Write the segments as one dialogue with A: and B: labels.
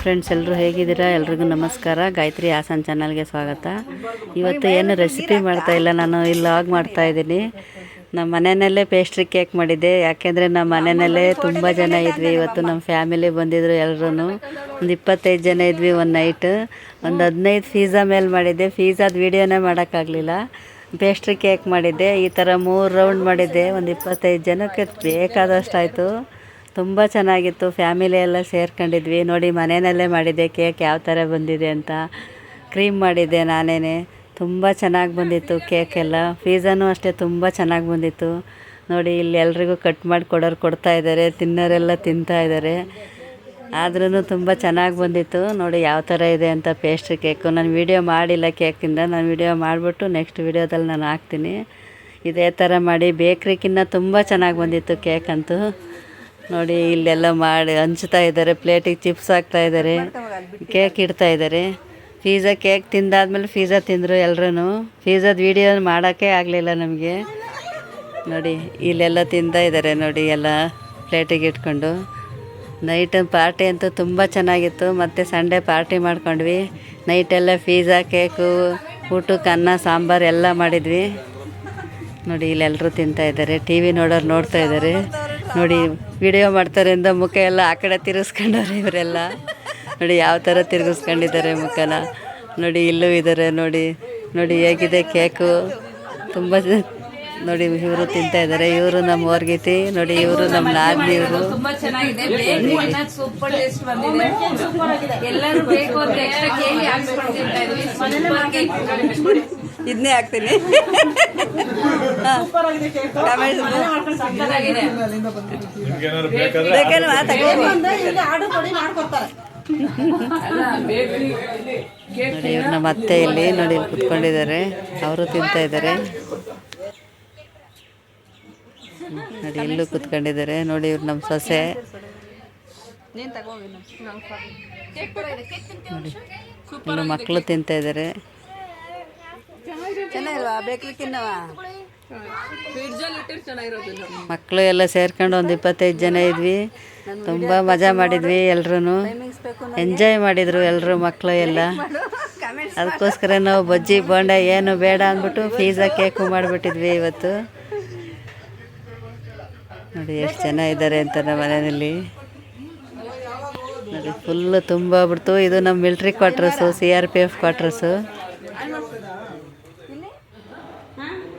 A: Friends, ಎಲ್ಲರೂ ಹೇಗಿದ್ದೀರಾ? ಎಲ್ರಿಗೂ ನಮಸ್ಕಾರ. ಗಾಯತ್ರಿ ಹಾಸನ್ ಚಾನಲ್ಗೆ ಸ್ವಾಗತ. ಇವತ್ತು ಏನು ರೆಸಿಪಿ ಮಾಡ್ತಾಯಿಲ್ಲ, ನಾನು ಇಲ್ಲಿ ಲಾಗ್ ಮಾಡ್ತಾಯಿದ್ದೀನಿ. ನಮ್ಮ ಮನೆಯಲ್ಲೇ ಪೇಸ್ಟ್ರಿ ಕೇಕ್ ಮಾಡಿದ್ದೆ. ಯಾಕೆಂದರೆ ನಮ್ಮ ಮನೆಯಲ್ಲೇ ತುಂಬ ಜನ ಇದ್ವಿ. ಇವತ್ತು ನಮ್ಮ ಫ್ಯಾಮಿಲಿ ಬಂದಿದ್ದರು ಎಲ್ಲರೂ. ಒಂದು 25 ಜನ ಇದ್ವಿ. ಒಂದು ನೈಟ್ ಒಂದು 15 ಪಿಜ್ಜಾ ಮೇಲೆ ಮಾಡಿದ್ದೆ. ಪಿಜ್ಜಾದ ವೀಡಿಯೋನೇ ಮಾಡೋಕ್ಕಾಗಲಿಲ್ಲ. ಪೇಸ್ಟ್ರಿ ಕೇಕ್ ಮಾಡಿದ್ದೆ. ಈ ಥರ 3 ರೌಂಡ್ ಮಾಡಿದ್ದೆ. ಒಂದು 25 ಜನಕ್ಕೆ ಬೇಕಾದಷ್ಟಾಯಿತು. ತುಂಬ ಚೆನ್ನಾಗಿತ್ತು. ಫ್ಯಾಮಿಲಿ ಎಲ್ಲ ಸೇರ್ಕೊಂಡಿದ್ವಿ. ನೋಡಿ, ಮನೆಯಲ್ಲೇ ಮಾಡಿದ್ದೆ. ಕೇಕ್ ಯಾವ ಥರ ಬಂದಿದೆ ಅಂತ ಕ್ರೀಮ್ ಮಾಡಿದ್ದೆ ನಾನೇ. ತುಂಬ ಚೆನ್ನಾಗಿ ಬಂದಿತ್ತು ಕೇಕ್ ಎಲ್ಲ. ಪಿಜ್ಜಾನೂ ಅಷ್ಟೇ ತುಂಬ ಚೆನ್ನಾಗಿ ಬಂದಿತ್ತು. ನೋಡಿ, ಇಲ್ಲಿ ಎಲ್ರಿಗೂ ಕಟ್ ಮಾಡಿ ಕೊಡ್ತಾಯಿದ್ದಾರೆ. ತಿನ್ನೋರೆಲ್ಲ ತಿಂತಾಯಿದ್ದಾರೆ. ಆದ್ರೂ ತುಂಬ ಚೆನ್ನಾಗಿ ಬಂದಿತ್ತು. ನೋಡಿ ಯಾವ ಥರ ಇದೆ ಅಂತ ಪೇಸ್ಟ್ರಿ ಕೇಕು. ನಾನು ವೀಡಿಯೋ ಮಾಡಿಲ್ಲ ಕೇಕಿಂದ. ನಾನು ವೀಡಿಯೋ ಮಾಡಿಬಿಟ್ಟು ನೆಕ್ಸ್ಟ್ ವೀಡಿಯೋದಲ್ಲಿ ನಾನು ಹಾಕ್ತೀನಿ. ಇದೇ ಥರ ಮಾಡಿ ಬೇಕ್ರಿಗಿನ್ನ ತುಂಬ ಚೆನ್ನಾಗಿ ಬಂದಿತ್ತು ಕೇಕ್ ಅಂತೂ. ನೋಡಿ, ಇಲ್ಲೆಲ್ಲ ಮಾಡಿ ಹಂಚ್ತಾ ಇದ್ದಾರೆ. ಪ್ಲೇಟಿಗೆ ಚಿಪ್ಸ್ ಹಾಕ್ತಾಯಿದ್ದಾರೆ, ಕೇಕ್ ಇಡ್ತಾಯಿದ್ದಾರೆ. ಪಿಜ್ಜಾ ಕೇಕ್ ತಿಂದಾದ್ಮೇಲೆ ಪಿಜ್ಜಾ ತಿಂದರು ಎಲ್ಲರೂ. ಪಿಜ್ಜಾದ ವೀಡಿಯೋ ಮಾಡೋಕ್ಕೆ ಆಗಲಿಲ್ಲ ನಮಗೆ. ನೋಡಿ, ಇಲ್ಲೆಲ್ಲ ತಿಂತಾಯಿದ್ದಾರೆ. ನೋಡಿ, ಎಲ್ಲ ಪ್ಲೇಟಿಗೆ ಇಟ್ಕೊಂಡು. ನೈಟ್ ಪಾರ್ಟಿ ಅಂತೂ ತುಂಬ ಚೆನ್ನಾಗಿತ್ತು. ಮತ್ತು ಸಂಡೇ ಪಾರ್ಟಿ ಮಾಡ್ಕೊಂಡ್ವಿ. ನೈಟೆಲ್ಲ ಪಿಜ್ಜಾ ಕೇಕು, ಊಟಕ್ಕೆ ಅನ್ನ ಸಾಂಬಾರು ಎಲ್ಲ ಮಾಡಿದ್ವಿ. ನೋಡಿ, ಇಲ್ಲೆಲ್ಲರೂ ತಿಂತಾಯಿದ್ದಾರೆ. ಟಿ ವಿ ನೋಡೋರು ನೋಡ್ತಾ ಇದ್ದಾರೆ. ನೋಡಿ, ವಿಡಿಯೋ ಮಾಡ್ತಾರೆ ಅಂತ ಮುಖ ಎಲ್ಲ ಆ ಕಡೆ ತಿರ್ಗಿಸ್ಕೊಂಡವ್ರೆ ಇವರೆಲ್ಲ. ನೋಡಿ ಯಾವ ಥರ ತಿರ್ಗಿಸ್ಕೊಂಡಿದ್ದಾರೆ ಮುಖನ. ನೋಡಿ, ಇಲ್ಲೂ ಇದ್ದಾರೆ. ನೋಡಿ ನೋಡಿ ಹೇಗಿದೆ ಕೇಕು. ತುಂಬ ನೋಡಿ, ಇವರು ತಿಂತಾಯಿದ್ದಾರೆ. ಇವರು ನಮ್ಮ ವರ್ಗೀತಿ. ನೋಡಿ, ಇವರು ನಮ್ಮ ನಾದಿನಿ. ಇವರು ಇದನ್ನೇ ಹಾಕ್ತೀನಿ. ನೋಡಿ, ಇವ್ರು ನಮ್ಮ ಅತ್ತೆ ಇಲ್ಲಿ ನೋಡಿ ಕುತ್ಕೊಂಡಿದ್ದಾರೆ. ಅವರು ತಿಂತಾ ಇದ್ದಾರೆ. ನೋಡಿ, ಇಲ್ಲೂ ಕುತ್ಕೊಂಡಿದ್ದಾರೆ. ನೋಡಿ, ಇವ್ರು ನಮ್ಮ ಸೊಸೆ. ನೋಡಿ, ಇಲ್ಲೂ ಮಕ್ಕಳು ತಿಂತಾ ಇದ್ದಾರೆ. ಮಕ್ಕಳು ಎಲ್ಲ ಸೇರ್ಕೊಂಡು ಒಂದು 25 ಜನ ಇದ್ವಿ. ತುಂಬ ಮಜಾ ಮಾಡಿದ್ವಿ. ಎಲ್ರೂ ಎಂಜಾಯ್ ಮಾಡಿದರು ಎಲ್ಲರೂ ಮಕ್ಕಳು ಎಲ್ಲ. ಅದಕ್ಕೋಸ್ಕರ ನಾವು ಬಜ್ಜಿ ಬೋಂಡ ಏನು ಬೇಡ ಅಂದ್ಬಿಟ್ಟು ಪಿಜ್ಜಾ ಕೇಕು ಮಾಡಿಬಿಟ್ಟಿದ್ವಿ ಇವತ್ತು. ನೋಡಿ ಎಷ್ಟು ಜನ ಇದ್ದಾರೆ ಅಂತ ನಮ್ಮ ಮನೆಯಲ್ಲಿ. ನೋಡಿ, ಫುಲ್ಲು ತುಂಬ ಬಿಡ್ತು. ಇದು ನಮ್ಮ ಮಿಲ್ಟ್ರಿ ಕ್ವಾರ್ಟರ್ಸು, CRPF ಕ್ವಾರ್ಟರ್ಸು.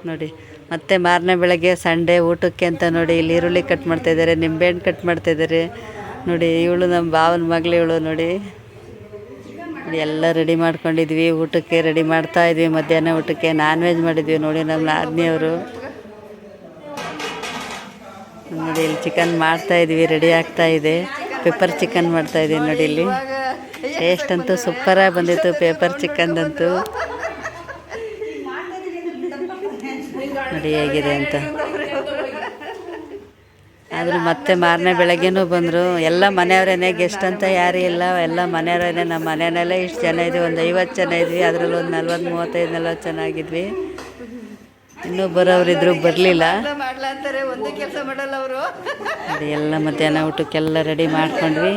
A: ನೋಡಿ, ಮತ್ತೆ ಮಾರನೇ ಬೆಳಗ್ಗೆ ಸಂಡೇ ಊಟಕ್ಕೆ ಅಂತ ನೋಡಿ ಇಲ್ಲಿ ಈರುಳ್ಳಿ ಕಟ್ ಮಾಡ್ತಾಯಿದ್ದಾರೆ, ನಿಂಬೆಹಣ್ಣು ಕಟ್ ಮಾಡ್ತಾಯಿದ್ದಾರೆ. ನೋಡಿ, ಇವಳು ನಮ್ಮ ಭಾವನ ಮಗಳು. ಇವಳು ನೋಡಿ ಎಲ್ಲ ರೆಡಿ ಮಾಡ್ಕೊಂಡಿದ್ವಿ. ಊಟಕ್ಕೆ ರೆಡಿ ಮಾಡ್ತಾಯಿದ್ವಿ. ಮಧ್ಯಾಹ್ನ ಊಟಕ್ಕೆ ನಾನ್ ವೆಜ್ ಮಾಡಿದ್ವಿ. ನೋಡಿ, ನಮ್ಮ ನಾದಿನಿಯವರು. ನೋಡಿ, ಇಲ್ಲಿ ಚಿಕನ್ ಮಾಡ್ತಾಯಿದ್ವಿ, ರೆಡಿ ಆಗ್ತಾಯಿದೆ. ಪೆಪ್ಪರ್ ಚಿಕನ್ ಮಾಡ್ತಾಯಿದ್ದೀವಿ. ನೋಡಿ, ಇಲ್ಲಿ ಟೇಸ್ಟ್ ಅಂತೂ ಸೂಪರಾಗಿ ಬಂದಿತ್ತು ಪೆಪ್ಪರ್ ಚಿಕನ್ದಂತೂ. ನೋಡಿ ಹೇಗಿದೆ ಅಂತ. ಆದರೂ ಮತ್ತೆ ಮಾರನೇ ಬೆಳಗ್ಗೆನೂ ಬಂದರು. ಎಲ್ಲ ಮನೆಯವರೇ, ಗೆಸ್ಟ್ ಅಂತ ಯಾರೂ ಇಲ್ಲ. ಎಲ್ಲ ಮನೆಯವರೇ. ನಮ್ಮ ಮನೆಯಲ್ಲೇ ಇಷ್ಟು ಜನ ಇದ್ವಿ. ಒಂದು 50 ಜನ ಇದ್ವಿ. ಅದರಲ್ಲಿ ಒಂದು 40 ಜನ ಆಗಿದ್ವಿ. ಇನ್ನೂ ಬರೋರಿದ್ರು, ಬರಲಿಲ್ಲ. ನೋಡಿ, ಎಲ್ಲ ಮಧ್ಯಾಹ್ನ ಊಟಕ್ಕೆಲ್ಲ ರೆಡಿ ಮಾಡ್ಕೊಂಡ್ವಿ.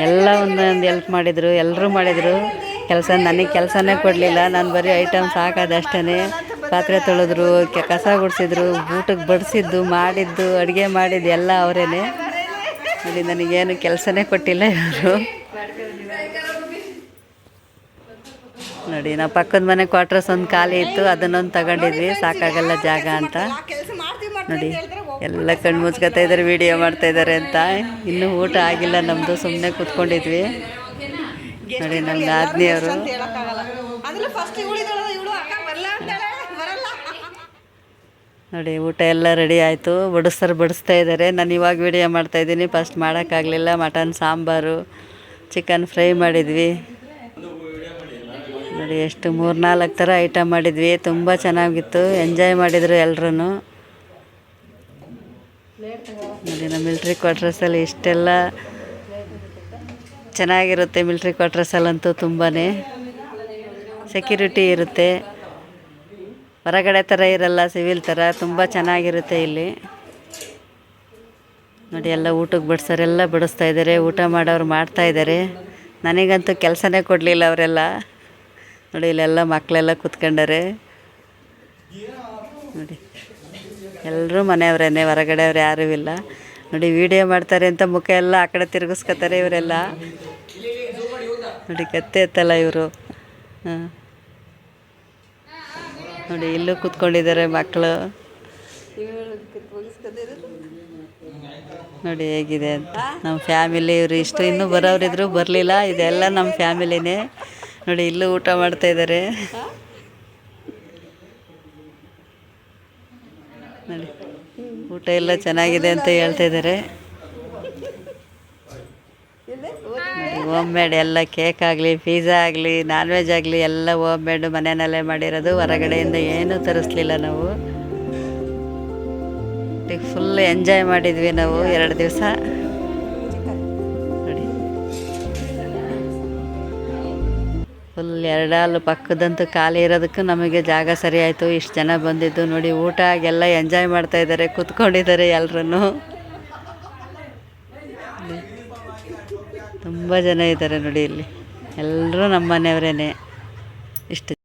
A: ಎಲ್ಲ ಒಂದೊಂದು ಹೆಲ್ಪ್ ಮಾಡಿದರು. ಎಲ್ಲರೂ ಮಾಡಿದರು ಕೆಲಸ. ನನಗೆ ಕೆಲಸನೇ ಕೊಡಲಿಲ್ಲ. ನಾನು ಬರೀ ಐಟಮ್ಸ್ ಹಾಕೋದಷ್ಟೇ. ಪಾತ್ರೆ ತೊಳೆದ್ರು, ಕಸ ಗುಡಿಸಿದ್ರು, ಊಟಕ್ಕೆ ಬಡಿಸಿದ್ದು, ಮಾಡಿದ್ದು, ಅಡುಗೆ ಮಾಡಿದ್ದು ಎಲ್ಲ ಅವರೇ. ನೋಡಿ, ನನಗೇನು ಕೆಲಸನೇ ಕೊಟ್ಟಿಲ್ಲ ಇವರು. ನೋಡಿ, ನಾವು ಪಕ್ಕದ ಮನೆ ಕ್ವಾರ್ಟರ್ಸ್ ಒಂದು ಖಾಲಿ ಇತ್ತು. ಅದನ್ನೊಂದು ತಗೊಂಡಿದ್ವಿ. ಸಾಕಾಗಲ್ಲ ಜಾಗ ಅಂತ. ನೋಡಿ, ಎಲ್ಲ ಕಣ್ಣು ಮುಚ್ಕೊತಾ ಇದ್ದಾರೆ, ವೀಡಿಯೋ ಮಾಡ್ತಾಯಿದ್ದಾರೆ ಅಂತ. ಇನ್ನೂ ಊಟ ಆಗಿಲ್ಲ ನಮ್ಮದು. ಸುಮ್ಮನೆ ಕೂತ್ಕೊಂಡಿದ್ವಿ. ನೋಡಿ, ನಮ್ಮ ನಾದಿನಿಯವರು. ನೋಡಿ, ಊಟ ಎಲ್ಲ ರೆಡಿ ಆಯಿತು. ಬಡಿಸ್ತಾ ಇದ್ದಾರೆ. ನಾನು ಇವಾಗ ವೀಡಿಯೋ ಮಾಡ್ತಾಯಿದ್ದೀನಿ. ಫಸ್ಟ್ ಮಾಡೋಕ್ಕಾಗಲಿಲ್ಲ. ಮಟನ್ ಸಾಂಬಾರು, ಚಿಕನ್ ಫ್ರೈ ಮಾಡಿದ್ವಿ. ನೋಡಿ, ಎಷ್ಟು 3-4 ಥರ ಐಟಮ್ ಮಾಡಿದ್ವಿ. ತುಂಬ ಚೆನ್ನಾಗಿತ್ತು. ಎಂಜಾಯ್ ಮಾಡಿದರು ಎಲ್ಲರೂ. ನೋಡಿ, ನಮ್ಮ ಮಿಲ್ಟ್ರಿ ಕ್ವಾರ್ಟರ್ಸಲ್ಲಿ ಇಷ್ಟೆಲ್ಲ ಚೆನ್ನಾಗಿರುತ್ತೆ. ಮಿಲ್ಟ್ರಿ ಕ್ವಾರ್ಟರ್ಸಲ್ಲಂತೂ ತುಂಬಾ ಸೆಕ್ಯೂರಿಟಿ ಇರುತ್ತೆ. ಹೊರಗಡೆ ಥರ ಇರಲ್ಲ, ಸಿವಿಲ್ ಥರ. ತುಂಬ ಚೆನ್ನಾಗಿರುತ್ತೆ ಇಲ್ಲಿ. ನೋಡಿ, ಎಲ್ಲ ಊಟಕ್ಕೆ ಬಡಿಸೋರೆಲ್ಲ ಬಡಿಸ್ತಾ ಇದ್ದಾರೆ. ಊಟ ಮಾಡೋರು ಮಾಡ್ತಾಯಿದ್ದಾರೆ. ನನಗಂತೂ ಕೆಲಸನೇ ಕೊಡಲಿಲ್ಲ ಅವರೆಲ್ಲ. ನೋಡಿ ಇಲ್ಲೆಲ್ಲ ಮಕ್ಕಳೆಲ್ಲ ಕೂತ್ಕೊಂಡಾರೆ ನೋಡಿ. ಎಲ್ಲರೂ ಮನೆಯವರೇನೆ, ಹೊರಗಡೆ ಅವ್ರು ಯಾರೂ ಇಲ್ಲ ನೋಡಿ. ವಿಡಿಯೋ ಮಾಡ್ತಾರೆ ಅಂತ ಮುಖ ಎಲ್ಲ ಆ ಕಡೆ ತಿರುಗಿಸ್ಕೊತಾರೆ ಇವರೆಲ್ಲ ನೋಡಿ. ಕತ್ತೆ ಎತ್ತಲ್ಲ ಇವರು. ಹಾಂ ನೋಡಿ, ಇಲ್ಲೂ ಕೂತ್ಕೊಂಡಿದ್ದಾರೆ ಮಕ್ಕಳು ನೋಡಿ ಹೇಗಿದೆ ಅಂತ. ನಮ್ಮ ಫ್ಯಾಮಿಲಿ ಇವರು ಇಷ್ಟು ಇನ್ನೂ ಬರೋರಿದ್ರು, ಬರಲಿಲ್ಲ. ಇದೆಲ್ಲ ನಮ್ಮ ಫ್ಯಾಮಿಲಿನೇ ನೋಡಿ. ಇಲ್ಲೂ ಊಟ ಮಾಡ್ತಾಯಿದ್ದಾರೆ ನೋಡಿ. ಊಟ ಎಲ್ಲ ಚೆನ್ನಾಗಿದೆ ಅಂತ ಹೇಳ್ತಾಯಿದ್ದಾರೆ ನೋಡಿ. ಹೋಮ್ ಮೇಡ್ ಎಲ್ಲ, ಕೇಕ್ ಆಗಲಿ, ಪಿಜ್ಜಾ ಆಗಲಿ, ನಾನ್ ವೆಜ್ ಆಗಲಿ ಎಲ್ಲ ಹೋಮ್ ಮೇಡು ಮನೆಯಲ್ಲೇ ಮಾಡಿರೋದು. ಹೊರಗಡೆಯಿಂದ ಏನೂ ತರಿಸ್ಲಿಲ್ಲ ನಾವು. ಫುಲ್ ಎಂಜಾಯ್ ಮಾಡಿದ್ವಿ ನಾವು 2 ದಿವಸ ನೋಡಿ. ಫುಲ್ 2 ಹಾಲು ಪಕ್ಕದಂತೂ ಖಾಲಿ ಇರೋದಕ್ಕೂ ನಮಗೆ ಜಾಗ ಸರಿ ಆಯಿತು. ಇಷ್ಟು ಜನ ಬಂದಿದ್ದು ನೋಡಿ. ಊಟ ಆಗೆಲ್ಲ ಎಂಜಾಯ್ ಮಾಡ್ತಾಯಿದ್ದಾರೆ, ಕೂತ್ಕೊಂಡಿದ್ದಾರೆ ಎಲ್ಲರೂ. ತುಂಬ ಜನ ಇದ್ದಾರೆ ನೋಡಿ ಇಲ್ಲಿ. ಎಲ್ಲರೂ ನಮ್ಮ ಮನೆಯವರೇ. ಇಷ್ಟು